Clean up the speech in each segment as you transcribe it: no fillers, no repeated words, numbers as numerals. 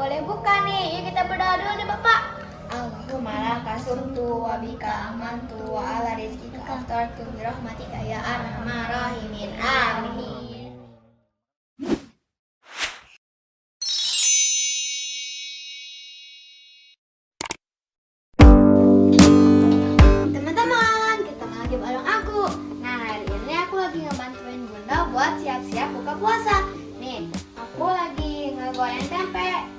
boleh buka nih. Yuk kita berdoa dulu deh Bapak. Allahumma laka sumtu wa bika amantu wa ala rizkika aftartu bi rahmatika ya arhamar rahimin. Amin. Teman-teman, ketemu lagi bareng aku. Nah, hari ini aku lagi ngebantuin Bunda buat siap-siap buka puasa. Nih, aku lagi ngegoreng tempe.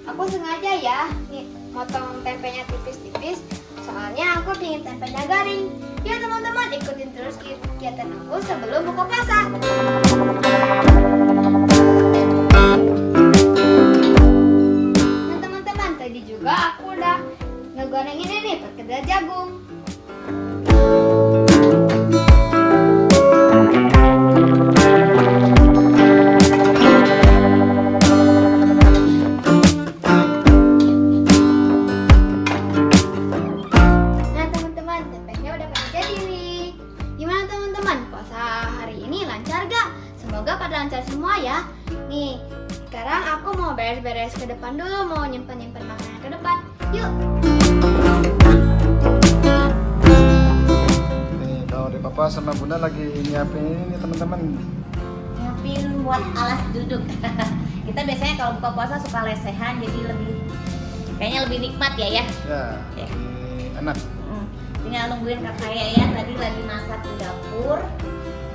Aku sengaja ya, nih, motong tempenya tipis-tipis. Soalnya aku pingin tempenya garing. Ya teman-teman, ikutin terus kegiatan aku sebelum buka puasa. Nah teman-teman, tadi juga aku udah ngegoreng ini nih, perkedel jagung. Semoga pada lancar semua ya. Nih, sekarang aku mau beres-beres ke depan dulu, mau nyimpen-nyimpen makanan ke depan. Yuk. Nih, kalau di Papa sama Bunda lagi nyiapin ini nih teman-teman. Nyiapin buat alas duduk. Kita biasanya kalau buka puasa suka lesehan, jadi kayaknya lebih nikmat ya. Ya, Ya. enak. Tinggal nungguin kakak ya, tadi lagi masak di dapur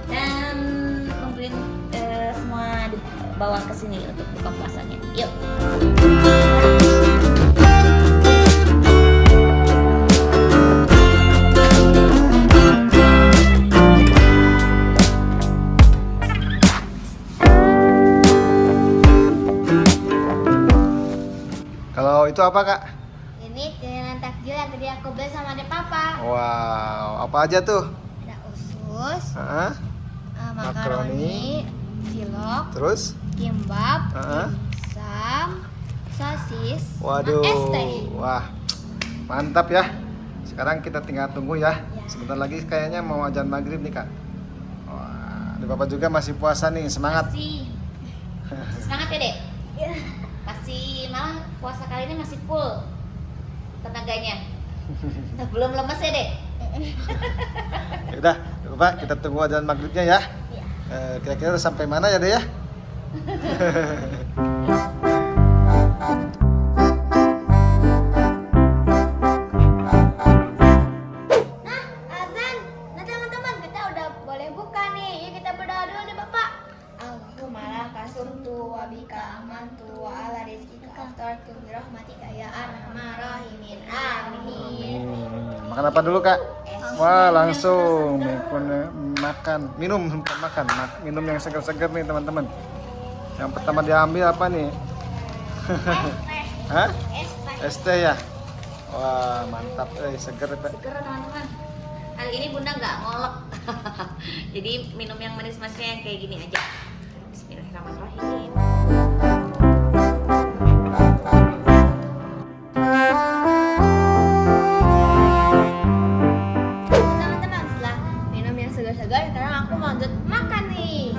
dan nungguin semua dibawa ke sini untuk buka puasanya. Yuk. Kalau itu apa Kak? Ini cemilan takjil yang tadi aku beli sama adek Papa. Wow, apa aja tuh? Ada usus, Heeh. makaroni, cilok, Terus? kimbab, Heeh. dimsum, sosis, Waduh, es teh. wah, mantap ya. Sekarang kita tinggal tunggu ya. Ya. Sebentar lagi kayaknya mau azan maghrib nih Kak. Wah, di Papa juga masih puasa nih, semangat. Masih semangat ya, Dek? Ya. Masih malah puasa kali ini masih full tenaganya. Belum lemes ya, Dek? Ya udah, Bapak kita tunggu azan maghribnya ya. Ya. Kira-kira udah sampai mana ya deh ya? Nah, azan. Nah teman-teman, kita udah boleh buka nih. Yuk kita berdoa dulu deh Bapak. Allahumma laka sumtu wa bika amantu wa ala rizkika aftartu bi rahmatika ya arhamar rahimin. Amin. Makan apa dulu Kak? Wah langsung makan, minum bukan makan, minum yang segar-segar nih teman-teman. Yang pertama diambil apa nih? Hah? Es teh ya? Wah mantap, segar Pak. Seger teman-teman. Kali ini Bunda nggak ngolok. Jadi minum yang manis-manisnya yang kayak gini aja. Bismillahirrahmanirrahim. Teman-teman, setelah minum yang segar-segar, sekarang aku mau lanjut makan nih.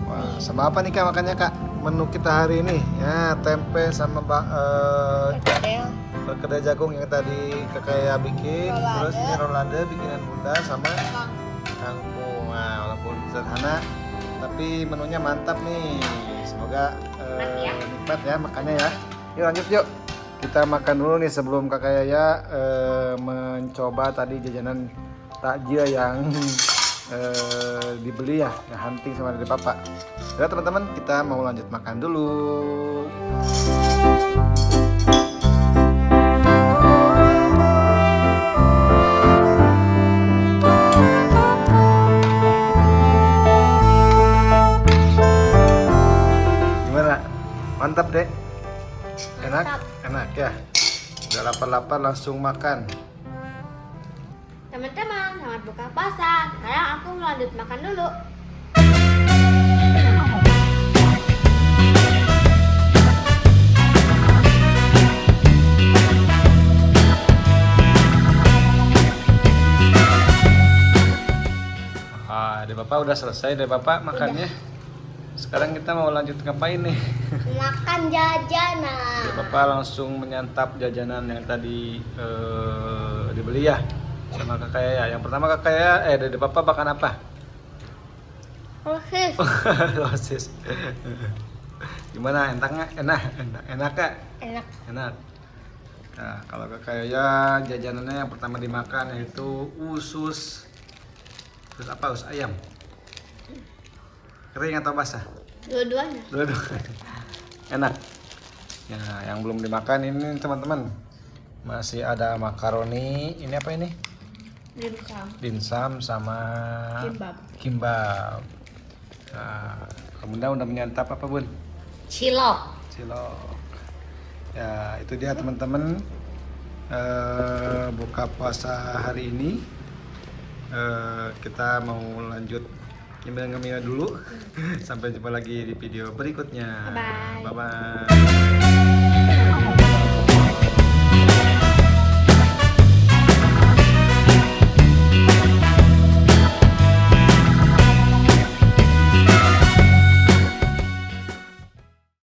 Wah sama apa nih Kak makannya Kak? Menu kita hari ini ya tempe sama Perkedel. perkedel jagung yang tadi kakak bikin, Rolade. terus ini rolade bikinan Bunda sama kangkung. Nah, walaupun sederhana tapi menunya mantap nih. Semoga nikmat ya makannya ya. Yuk lanjut yuk. Kita makan dulu nih sebelum kakak Yaya mencoba tadi jajanan takjil yang dibeli ya, yang hunting sama dari Papa. Ya teman-teman, kita mau lanjut makan dulu. Gimana? Mantap deh. Enak? Mantap. Enak ya. Udah lapar-lapar langsung makan. Teman-teman, selamat buka puasa. Sekarang aku mau lanjut makan dulu. Dari Bapak udah selesai dari Bapak makannya. Sekarang kita mau lanjut ngapain nih? Makan jajanan. Ya, Papa langsung menyantap jajanan yang tadi dibeli ya sama kakak ya. Yang pertama kakak ya, dari Papa makan apa? Oke. Sosis. Gimana? Enak nggak? Enak kak? Enak. Enak. Nah, kalau kakak ya jajanannya yang pertama dimakan yaitu usus. Terus apa? Usus ayam. Kering atau basah? Dua-duanya. Dua-duanya. Enak. Ya, yang belum dimakan ini teman-teman. Masih ada makaroni. Ini apa ini? Dimsum. Dimsum sama kimbab. Nah, kemudian udah menyantap apa bun? Cilok. Cilok. Ya itu dia teman-teman, buka puasa hari ini. Kita mau lanjut ngemil-ngemil dulu. Sampai jumpa lagi di video berikutnya. Bye-bye. Bye-bye.